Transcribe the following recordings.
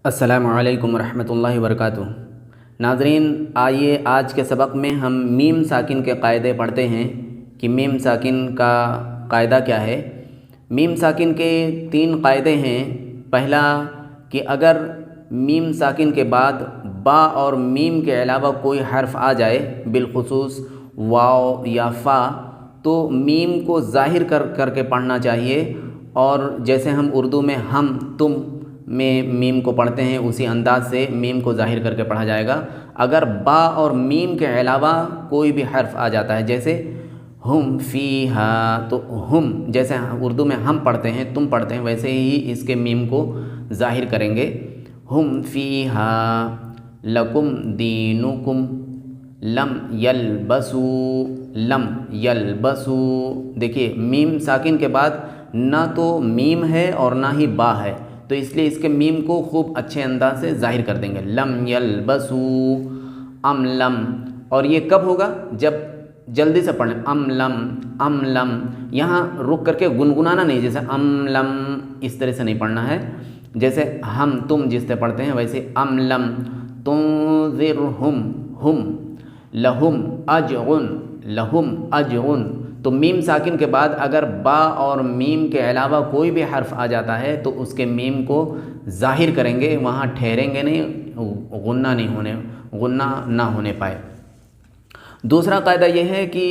السلام علیکم ورحمۃ اللہ وبرکاتہ۔ ناظرین، آئیے آج کے سبق میں ہم میم ساکن کے قاعدے پڑھتے ہیں کہ میم ساکن کا قاعدہ کیا ہے۔ میم ساکن کے 3 قاعدے ہیں۔ پہلا کہ اگر میم ساکن کے بعد با اور میم کے علاوہ کوئی حرف آ جائے، بالخصوص واو یا فا، تو میم کو ظاہر کر کے پڑھنا چاہیے، اور جیسے ہم اردو میں ہم تم میں میم کو پڑھتے ہیں اسی انداز سے میم کو ظاہر کر کے پڑھا جائے گا۔ اگر با اور میم کے علاوہ کوئی بھی حرف آ جاتا ہے، جیسے ہم فیہا، تو ہم جیسے اردو میں ہم پڑھتے ہیں، تم پڑھتے ہیں، ویسے ہی اس کے میم کو ظاہر کریں گے۔ ہم فیہا لکم دینکم، لم یلبسو، لم یلبسو۔ دیکھیے میم ساکن کے بعد نہ تو میم ہے اور نہ ہی با ہے، تو اس لیے اس کے میم کو خوب اچھے انداز سے ظاہر کر دیں گے۔ لم یلبسو، ام لم، اور یہ کب ہوگا؟ جب جلدی سے پڑھیں، ام لم، ام لم، یہاں رک کر کے گنگنانا نہیں، جیسے ام لم اس طرح سے نہیں پڑھنا ہے، جیسے ہم تم جس سے پڑھتے ہیں ویسے ام لم تنذرہم، ہم لہم اجرن، لہم اجرن۔ تو میم ساکن کے بعد اگر با اور میم کے علاوہ کوئی بھی حرف آ جاتا ہے تو اس کے میم کو ظاہر کریں گے، وہاں ٹھہریں گے نہیں، غنہ نہ ہونے پائے۔ دوسرا قاعدہ یہ ہے کہ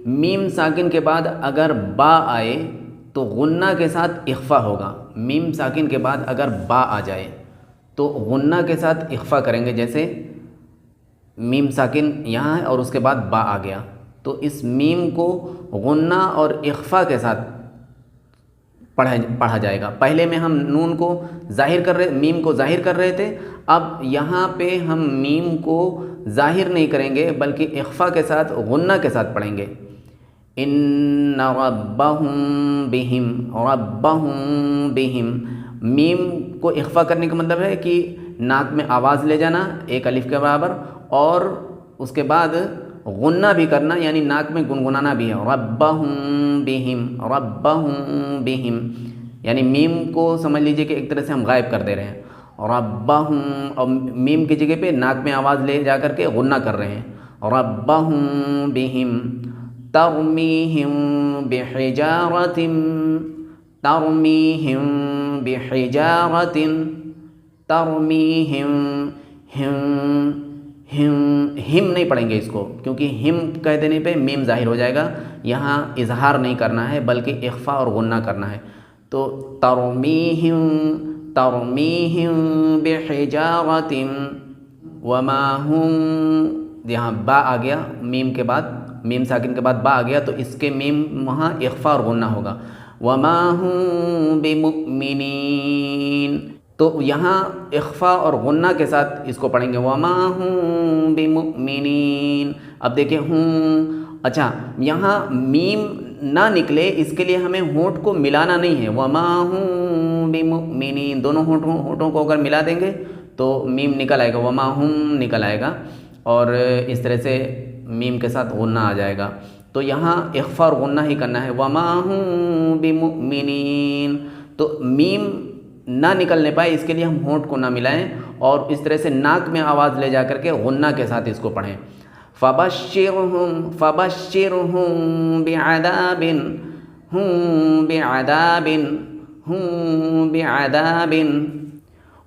میم ساکن کے بعد اگر با آئے تو غنہ کے ساتھ اخفا ہوگا۔ میم ساکن کے بعد اگر با آ جائے تو غنہ کے ساتھ اخفا کریں گے، جیسے میم ساکن یہاں ہے اور اس کے بعد با آ گیا، تو اس میم کو غنہ اور اخفا کے ساتھ پڑھا جائے گا۔ پہلے میں ہم نون کو میم کو ظاہر کر رہے تھے، اب یہاں پہ ہم میم کو ظاہر نہیں کریں گے بلکہ اخفا کے ساتھ غنہ کے ساتھ پڑھیں گے۔ ان ربہم بہم، ربہم بہم، میم کو اخفا کرنے کا مطلب ہے کہ ناک میں آواز لے جانا ایک الف کے برابر، اور اس کے بعد غنہ بھی کرنا، یعنی ناک میں گنگنانا بھی ہے۔ ربہم بہم، ربہم بہم، یعنی میم کو سمجھ لیجئے کہ ایک طرح سے ہم غائب کر دے رہے ہیں۔ ربہم، اور میم کی جگہ پہ ناک میں آواز لے جا کر کے غنہ کر رہے ہیں۔ ربہم بہم ترمیہم بحجارۃ، ترمیہم بحجارۃ، ترمیہم، ہم نہیں پڑھیں گے اس کو، کیونکہ ہم کہہ دینے پہ میم ظاہر ہو جائے گا، یہاں اظہار نہیں کرنا ہے بلکہ اخفا اور غنہ کرنا ہے۔ تو ترمیہم، ترمیہم بحجارۃ وما ہم، یہاں با آ گیا میم کے بعد، میم ساکن کے بعد با آ گیا تو اس کے میم وہاں اخفا اور غنہ ہوگا۔ وما ہم بمؤمنین، تو یہاں اخفا اور غنہ کے ساتھ اس کو پڑھیں گے۔ وما ہم بمؤمنین، اب دیکھیں ہوں، اچھا یہاں میم نہ نکلے اس کے لیے ہمیں ہونٹ کو ملانا نہیں ہے۔ وما ہم بمؤمنین، دونوں ہونٹوں کو اگر ملا دیں گے تو میم نکل آئے گا، وما ہم نکل آئے گا، اور اس طرح سے میم کے ساتھ غنہ آ جائے گا۔ تو یہاں اخفا اور غنہ ہی کرنا ہے۔ وما ہم بمؤمنین، تو میم نہ نکلنے پائے اس کے لیے ہم ہونٹ کو نہ ملائیں، اور اس طرح سے ناک میں آواز لے جا کر کے غنہ کے ساتھ اس کو پڑھیں۔ فبشرہم، فبشرہم بعذاب، ہم بعذاب، ہم بعذاب۔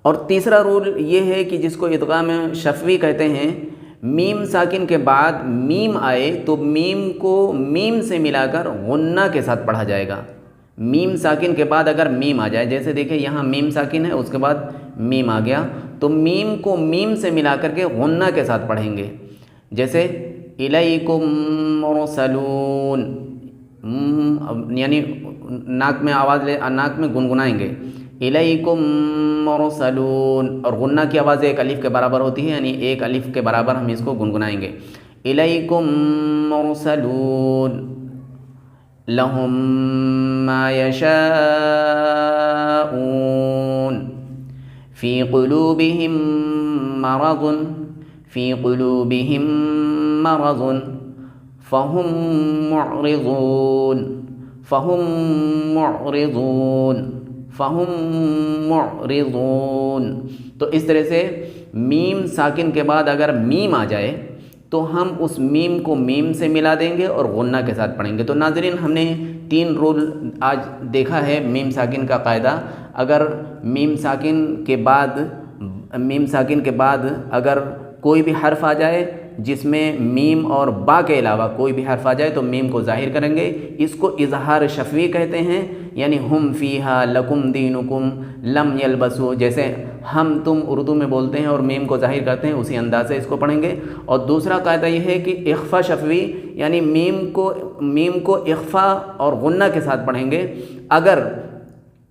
اور تیسرا رول یہ ہے کہ جس کو ادغام شفوی کہتے ہیں، میم ساکن کے بعد میم آئے تو میم کو میم سے ملا کر غنہ کے ساتھ پڑھا جائے گا۔ میم ساکن کے بعد اگر میم آ جائے، جیسے دیکھیں یہاں میم ساکن ہے اس کے بعد میم آ گیا، تو میم کو میم سے ملا کر کے غنہ کے ساتھ پڑھیں گے، جیسے الیکم مرسلون، یعنی ناک میں آواز ناک میں گنگنائیں گے، الیکم مرسلون، اور غنہ کی آواز ایک الف کے برابر ہوتی ہے، یعنی ایک الف کے برابر ہم اس کو گنگنائیں گے۔ الیکم مرسلون لہم ما یشاءون فی قلوبہم مرض، فی قلوبہم مرض فہم معرضون، فہم معرضون، فہم معرضون۔ تو اس طرح سے میم ساکن کے بعد اگر میم آ جائے تو ہم اس میم کو میم سے ملا دیں گے اور غنہ کے ساتھ پڑھیں گے۔ تو ناظرین ہم نے 3 رول آج دیکھا ہے میم ساکن کا قاعدہ۔ اگر میم ساکن کے بعد اگر کوئی بھی حرف آ جائے جس میں میم اور با کے علاوہ کوئی بھی حرف آ جائے تو میم کو ظاہر کریں گے، اس کو اظہار شفوی کہتے ہیں، یعنی ہم فیہا لکم دینکم لم یلبسو، جیسے ہم تم اردو میں بولتے ہیں اور میم کو ظاہر کرتے ہیں اسی انداز سے اس کو پڑھیں گے۔ اور دوسرا قاعدہ یہ ہے کہ اخفا شفوی، یعنی میم کو اخفا اور غنہ کے ساتھ پڑھیں گے۔ اگر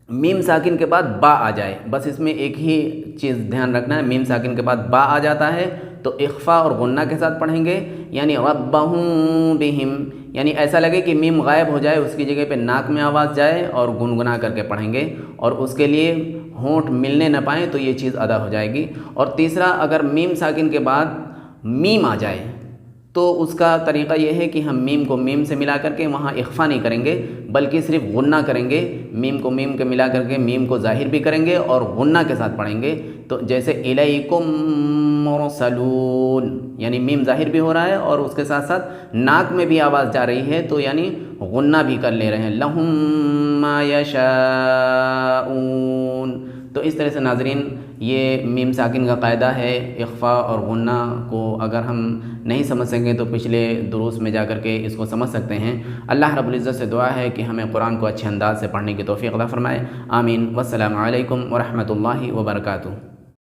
میم ساکن کے بعد با آ جائے، بس اس میں ایک ہی چیز دھیان رکھنا ہے، میم ساکن کے بعد با آ جاتا ہے تو اخفا اور غنہ کے ساتھ پڑھیں گے، یعنی ربہم بہم، یعنی ایسا لگے کہ میم غائب ہو جائے، اس کی جگہ پہ ناک میں آواز جائے اور گنگنا کر کے پڑھیں گے، اور اس کے لیے ہونٹ ملنے نہ پائیں تو یہ چیز ادا ہو جائے گی۔ اور تیسرا، اگر میم ساکن کے بعد میم آ جائے تو اس کا طریقہ یہ ہے کہ ہم میم کو میم سے ملا کر کے وہاں اخفا نہیں کریں گے بلکہ صرف غنہ کریں گے، میم کو میم کے ملا کر کے میم کو ظاہر بھی کریں گے اور غنہ کے ساتھ پڑھیں گے۔ تو جیسے الیکم مرسلون، یعنی میم ظاہر بھی ہو رہا ہے اور اس کے ساتھ ساتھ ناک میں بھی آواز جا رہی ہے تو یعنی غنہ بھی کر لے رہے ہیں، لہم ما یشاءون۔ تو اس طرح سے ناظرین یہ میم ساکن کا قاعدہ ہے۔ اخفا اور غنہ کو اگر ہم نہیں سمجھ سکیں تو پچھلے دروس میں جا کر کے اس کو سمجھ سکتے ہیں۔ اللہ رب العزت سے دعا ہے کہ ہمیں قرآن کو اچھے انداز سے پڑھنے کی توفیق عطا فرمائے، آمین۔ والسلام علیکم ورحمۃ اللہ وبرکاتہ۔